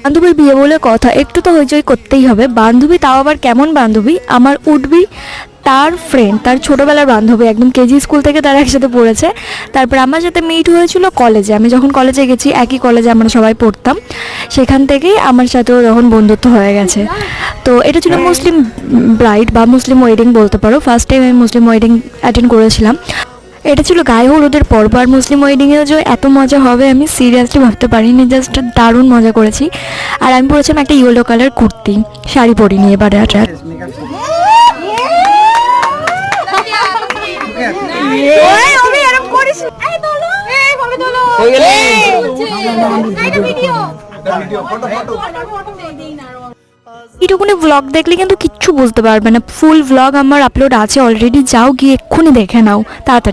বান্ধবীর বিয়ে বলে কথা, একটু তো হইচই করতেই হবে। বান্ধবী, তাও আবার কেমন বান্ধবী? আমার উঠবি তার ফ্রেন্ড, তার ছোটোবেলার বান্ধবী, একদম কেজি স্কুল থেকে তারা একসাথে পড়েছে। তারপর আমার সাথে মিট হয়েছিল কলেজে, আমি যখন কলেজে গেছি, একই কলেজে আমরা সবাই পড়তাম, সেখান থেকেই আমার সাথেও তখন বন্ধুত্ব হয়ে গেছে। তো এটা ছিল মুসলিম ব্রাইড বা মুসলিম ওয়েডিং বলতে পারো। ফার্স্ট টাইম আমি মুসলিম ওয়েডিং অ্যাটেন্ড করেছিলাম। এটা ছিল গায়ে হলুদের পর্ব। আর মুসলিম ওয়েডিংয়েও যে এত মজা হবে আমি সিরিয়াসলি ভাবতে পারিনি, জাস্ট দারুণ মজা করেছি। আর আমি পরেছিলাম একটা ইয়েলো কালার কুর্তি, শাড়ি পরিনি এবারে। এইটুকুনি ব্লগ দেখলে কিন্তু কিচ্ছু বুঝতে পারবে না। ফুল ব্লগ আমার আপলোড আছে অলরেডি, যাও গিয়ে এক্ষুনি দেখে নাও তাড়াতাড়ি।